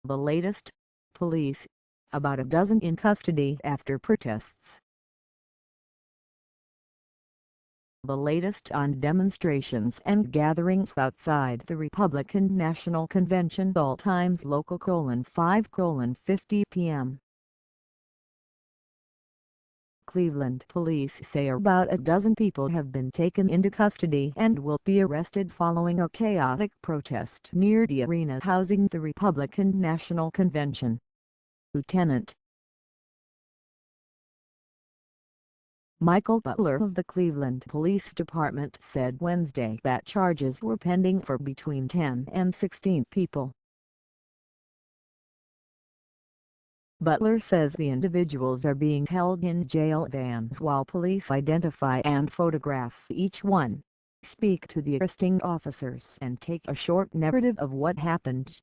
The latest, police, about a dozen in custody after protests. The latest on demonstrations and gatherings outside the Republican National Convention. All times local: 5:50 p.m. Cleveland police say about a dozen people have been taken into custody and will be arrested following a chaotic protest near the arena housing the Republican National Convention. Lieutenant Michael Butler of the Cleveland Police Department said Wednesday that charges were pending for between 10 and 16 people. Butler says the individuals are being held in jail vans while police identify and photograph each one, speak to the arresting officers and take a short narrative of what happened.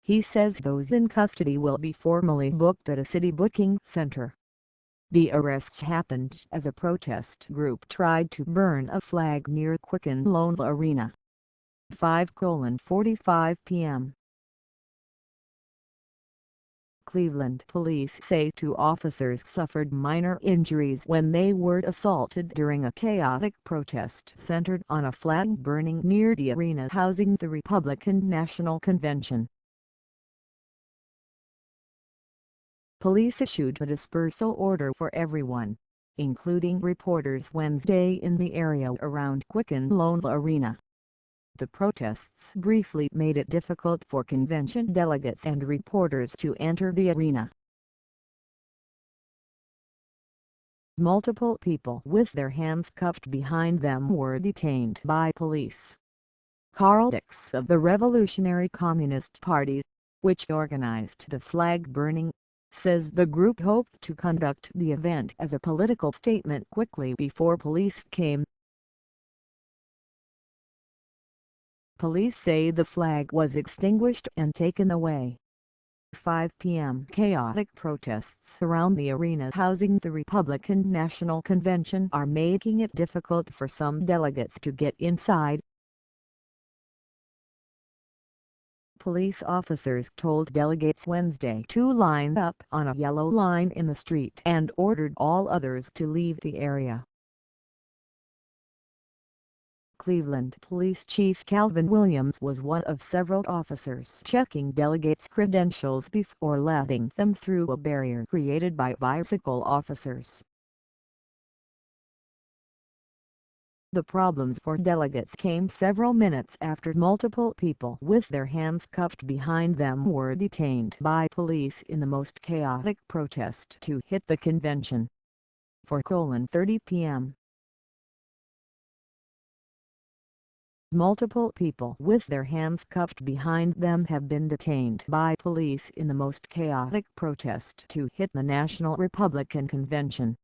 He says those in custody will be formally booked at a city booking center. The arrests happened as a protest group tried to burn a flag near Quicken Loans Arena. 5:45 p.m. Cleveland police say 2 officers suffered minor injuries when they were assaulted during a chaotic protest centered on a flag burning near the arena housing the Republican National Convention. Police issued a dispersal order for everyone, including reporters, Wednesday in the area around Quicken Loans Arena. The protests briefly made it difficult for convention delegates and reporters to enter the arena. Multiple people with their hands cuffed behind them were detained by police. Carl Dix of the Revolutionary Communist Party, which organized the flag burning, says the group hoped to conduct the event as a political statement quickly before police came. Police say the flag was extinguished and taken away. 5 p.m. Chaotic protests around the arena housing the Republican National Convention are making it difficult for some delegates to get inside. Police officers told delegates Wednesday to line up on a yellow line in the street and ordered all others to leave the area. Cleveland Police Chief Calvin Williams was one of several officers checking delegates' credentials before letting them through a barrier created by bicycle officers. The problems for delegates came several minutes after multiple people with their hands cuffed behind them were detained by police in the most chaotic protest to hit the convention. 4:30 p.m. Multiple people with their hands cuffed behind them have been detained by police in the most chaotic protest to hit the National Republican Convention.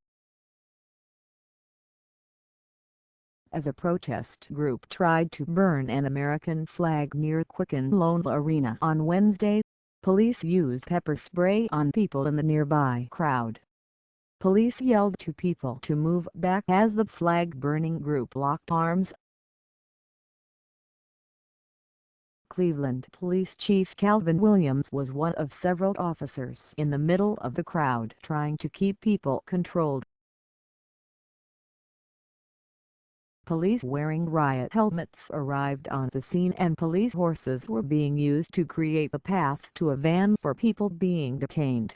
As a protest group tried to burn an American flag near Quicken Loans Arena on Wednesday, police used pepper spray on people in the nearby crowd. Police yelled to people to move back as the flag-burning group locked arms. Cleveland Police Chief Calvin Williams was one of several officers in the middle of the crowd trying to keep people controlled. Police wearing riot helmets arrived on the scene and police horses were being used to create a path to a van for people being detained.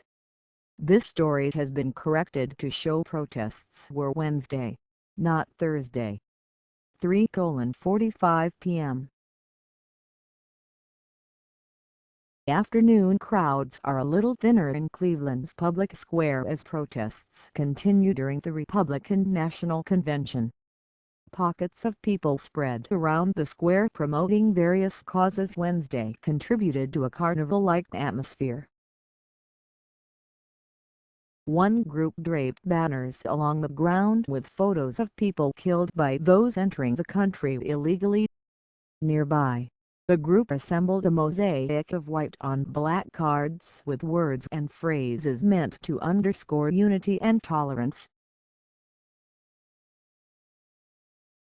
This story has been corrected to show protests were Wednesday, not Thursday. 3:45 p.m. Afternoon crowds are a little thinner in Cleveland's public square as protests continue during the Republican National Convention. Pockets of people spread around the square promoting various causes Wednesday contributed to a carnival-like atmosphere. One group draped banners along the ground with photos of people killed by those entering the country illegally. Nearby, the group assembled a mosaic of white on black cards with words and phrases meant to underscore unity and tolerance.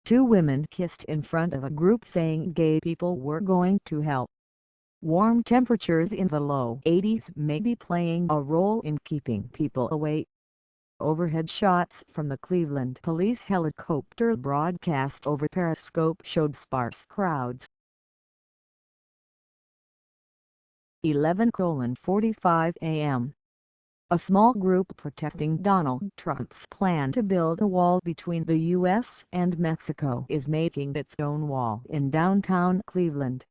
Two women kissed in front of a group saying gay people were going to hell. Warm temperatures in the low 80s may be playing a role in keeping people away. Overhead shots from the Cleveland police helicopter broadcast over Periscope showed sparse crowds. 11:45 a.m. A small group protesting Donald Trump's plan to build a wall between the U.S. and Mexico is making its own wall in downtown Cleveland.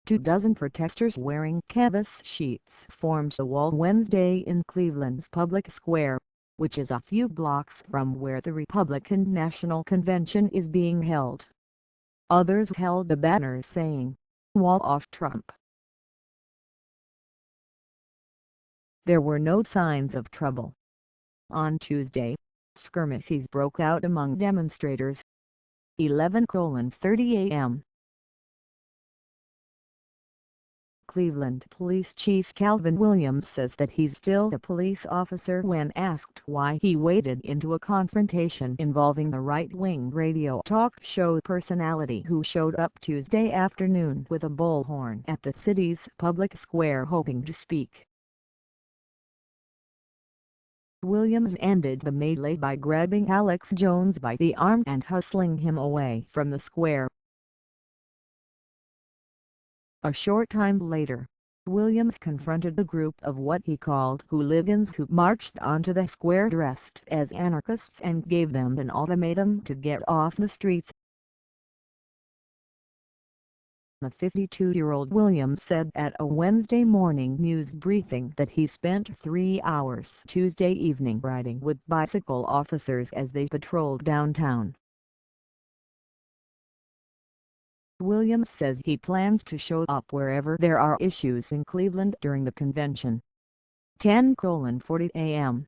24 protesters wearing canvas sheets formed a wall Wednesday in Cleveland's Public Square, which is a few blocks from where the Republican National Convention is being held. Others held a banner saying, "Wall off Trump." There were no signs of trouble. On Tuesday, skirmishes broke out among demonstrators. 11:30 a.m. Cleveland Police Chief Calvin Williams says that he's still a police officer when asked why he waded into a confrontation involving a right-wing radio talk show personality who showed up Tuesday afternoon with a bullhorn at the city's public square hoping to speak. Williams ended the melee by grabbing Alex Jones by the arm and hustling him away from the square. A short time later, Williams confronted a group of what he called hooligans who marched onto the square dressed as anarchists and gave them an ultimatum to get off the streets. The 52-year-old Williams said at a Wednesday morning news briefing that he spent 3 hours Tuesday evening riding with bicycle officers as they patrolled downtown. Williams says he plans to show up wherever there are issues in Cleveland during the convention. 10:40 a.m.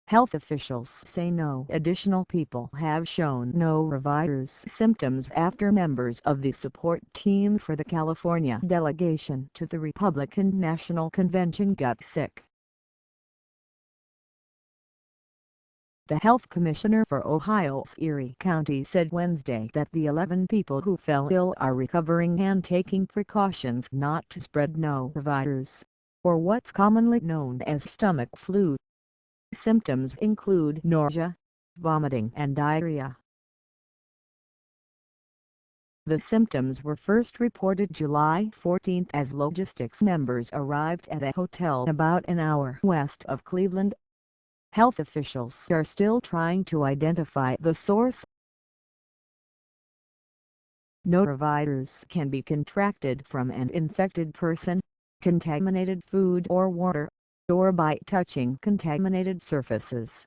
Health officials say no additional people have shown norovirus symptoms after members of the support team for the California delegation to the Republican National Convention got sick. The health commissioner for Ohio's Erie County said Wednesday that the 11 people who fell ill are recovering and taking precautions not to spread norovirus, or what's commonly known as stomach flu. Symptoms include nausea, vomiting and diarrhea. The symptoms were first reported July 14 as logistics members arrived at a hotel about an hour west of Cleveland. Health officials are still trying to identify the source. Norovirus can be contracted from an infected person, contaminated food or water, or by touching contaminated surfaces.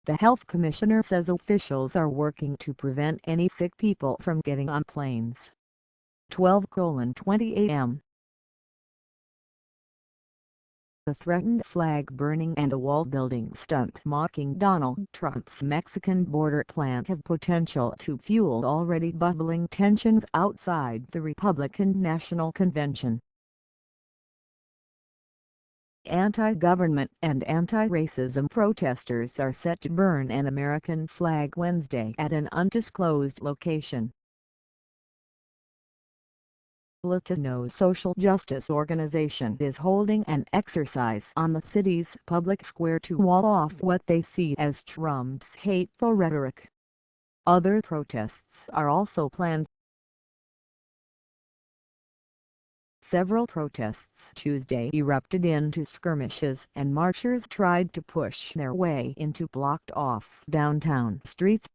The health commissioner says officials are working to prevent any sick people from getting on planes. 12:20 a.m. The threatened flag-burning and a wall-building stunt mocking Donald Trump's Mexican border plan have potential to fuel already bubbling tensions outside the Republican National Convention. Anti-government and anti-racism protesters are set to burn an American flag Wednesday at an undisclosed location. Latino social justice organization is holding an exercise on the city's public square to wall off what they see as Trump's hateful rhetoric. Other protests are also planned. Several protests Tuesday erupted into skirmishes and marchers tried to push their way into blocked-off downtown streets.